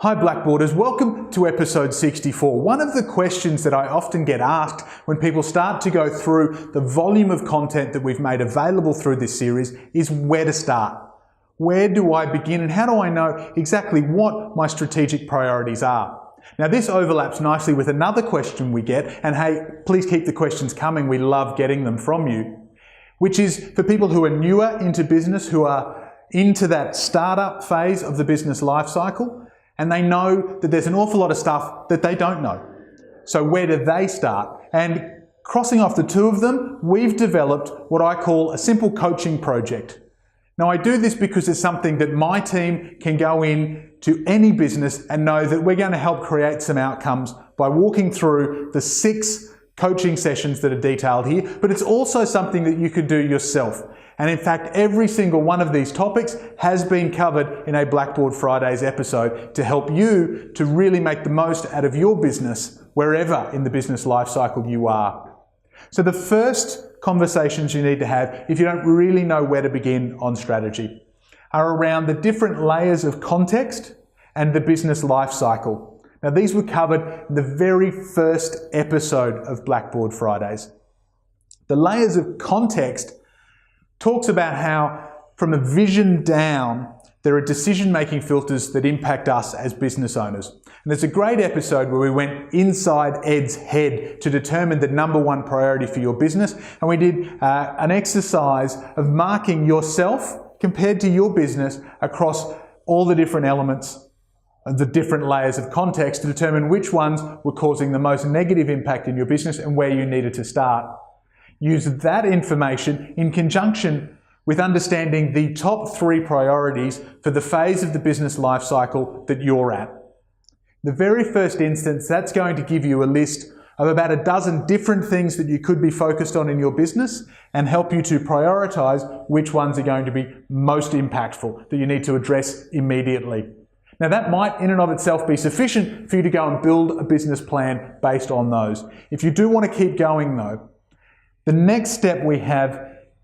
Hi Blackboarders, welcome to episode 64. One of the questions that I often get asked when people start to go through the volume of content that we've made available through this series is where to start. Where do I begin and how do I know exactly what my strategic priorities are? Now this overlaps nicely with another question we get, and hey, please keep the questions coming, we love getting them from you, which is for people who are newer into business, who are into that startup phase of the business life cycle, and they know that there's an awful lot of stuff that they don't know. So where do they start? And crossing off the two of them, we've developed what I call a simple coaching project. Now I do this because it's something that my team can go in to any business and know that we're going to help create some outcomes by walking through the 6 coaching sessions that are detailed here, but it's also something that you could do yourself. And in fact, every single one of these topics has been covered in a Blackboard Fridays episode to help you to really make the most out of your business wherever in the business life cycle you are. So the first conversations you need to have, if you don't really know where to begin on strategy, are around the different layers of context and the business life cycle. Now these were covered in the very first episode of Blackboard Fridays. The layers of context talks about how from a vision down, there are decision-making filters that impact us as business owners. And there's a great episode where we went inside Ed's head to determine the #1 priority for your business. And we did an exercise of marking yourself compared to your business across all the different elements of the different layers of context to determine which ones were causing the most negative impact in your business and where you needed to start. Use that information in conjunction with understanding the top 3 priorities for the phase of the business life cycle that you're at. The very first instance, that's going to give you a list of about a dozen different things that you could be focused on in your business and help you to prioritize which ones are going to be most impactful that you need to address immediately. Now that might in and of itself be sufficient for you to go and build a business plan based on those. If you do want to keep going though, the next step we have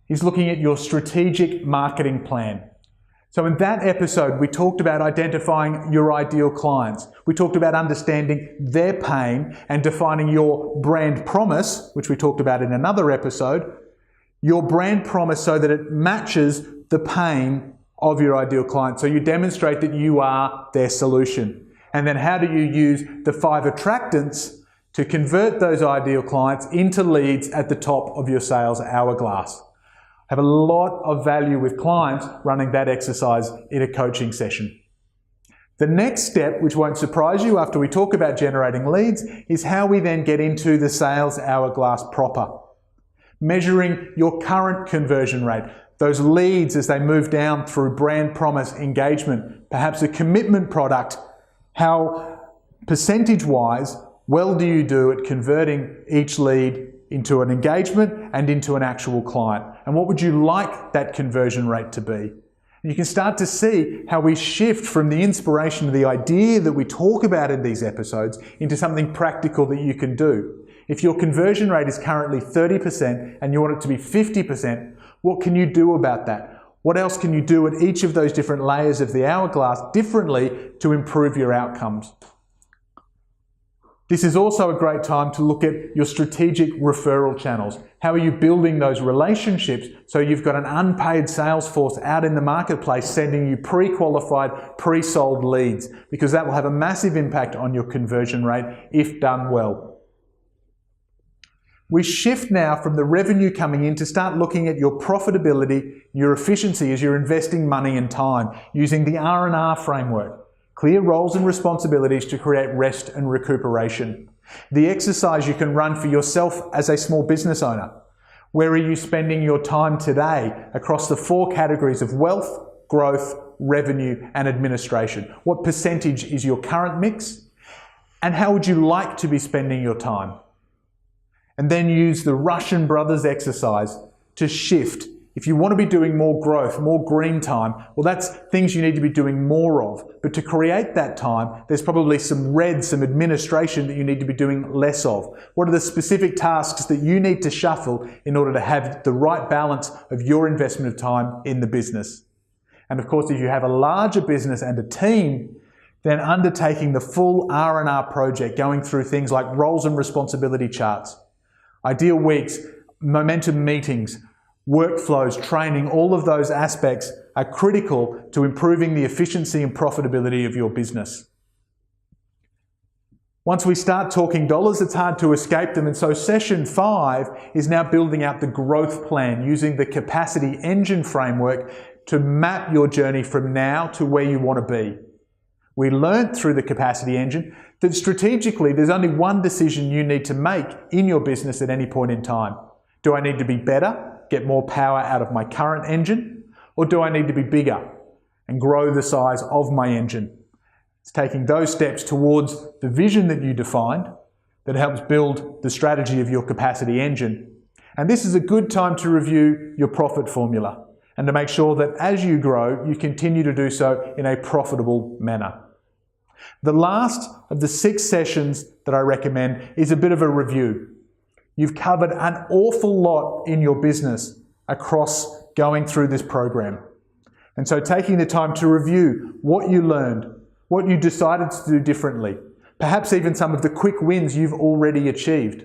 is looking at your strategic marketing plan. So in that episode, we talked about identifying your ideal clients. We talked about understanding their pain and defining your brand promise, which we talked about in another episode, your brand promise so that it matches the pain of your ideal client. So you demonstrate that you are their solution. And then how do you use the 5 attractants to convert those ideal clients into leads at the top of your sales hourglass? Have a lot of value with clients running that exercise in a coaching session. The next step, which won't surprise you after we talk about generating leads, is how we then get into the sales hourglass proper. Measuring your current conversion rate, those leads as they move down through brand promise engagement, perhaps a commitment product, how percentage-wise well do you do at converting each lead into an engagement and into an actual client? And what would you like that conversion rate to be? And you can start to see how we shift from the inspiration of the idea that we talk about in these episodes into something practical that you can do. If your conversion rate is currently 30% and you want it to be 50%, what can you do about that? What else can you do at each of those different layers of the hourglass differently to improve your outcomes? This is also a great time to look at your strategic referral channels. How are you building those relationships so you've got an unpaid sales force out in the marketplace sending you pre-qualified, pre-sold leads, because that will have a massive impact on your conversion rate if done well. We shift now from the revenue coming in to start looking at your profitability, your efficiency as you're investing money and time using the R&R framework. Clear roles and responsibilities to create rest and recuperation. The exercise you can run for yourself as a small business owner. Where are you spending your time today across the 4 categories of wealth, growth, revenue, and administration? What percentage is your current mix? And how would you like to be spending your time? And then use the Russian brothers exercise to shift. If you want to be doing more growth, more green time, well, that's things you need to be doing more of. But to create that time, there's probably some administration that you need to be doing less of. What are the specific tasks that you need to shuffle in order to have the right balance of your investment of time in the business? And of course, if you have a larger business and a team, then undertaking the full R&R project, going through things like roles and responsibility charts, ideal weeks, momentum meetings, workflows, training, all of those aspects are critical to improving the efficiency and profitability of your business. Once we start talking dollars, it's hard to escape them, and so session 5 is now building out the growth plan using the capacity engine framework to map your journey from now to where you want to be. We learned through the capacity engine that strategically there's only one decision you need to make in your business at any point in time. Do I need to be better, get more power out of my current engine, or do I need to be bigger and grow the size of my engine? It's taking those steps towards the vision that you defined that helps build the strategy of your capacity engine. And this is a good time to review your profit formula and to make sure that as you grow, you continue to do so in a profitable manner. The last of the 6 sessions that I recommend is a bit of a review. You've covered an awful lot in your business across going through this program. And so taking the time to review what you learned, what you decided to do differently, perhaps even some of the quick wins you've already achieved.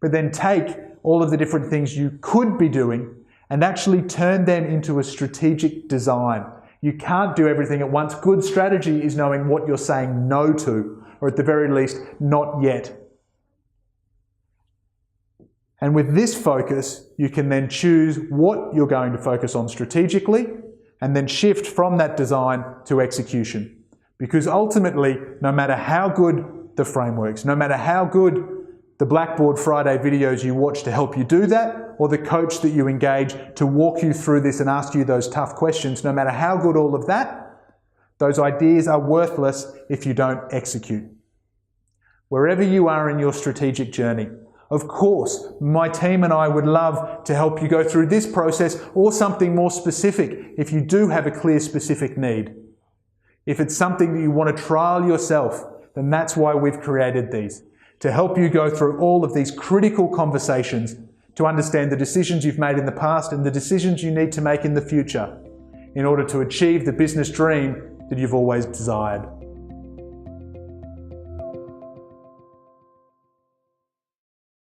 But then take all of the different things you could be doing and actually turn them into a strategic design. You can't do everything at once. Good strategy is knowing what you're saying no to, or at the very least, not yet. And with this focus, you can then choose what you're going to focus on strategically and then shift from that design to execution. Because ultimately, no matter how good the frameworks, no matter how good the Blackboard Friday videos you watch to help you do that, or the coach that you engage to walk you through this and ask you those tough questions, no matter how good all of that, those ideas are worthless if you don't execute. Wherever you are in your strategic journey, of course, my team and I would love to help you go through this process or something more specific if you do have a clear specific need. If it's something that you want to trial yourself, then that's why we've created these, to help you go through all of these critical conversations to understand the decisions you've made in the past and the decisions you need to make in the future in order to achieve the business dream that you've always desired.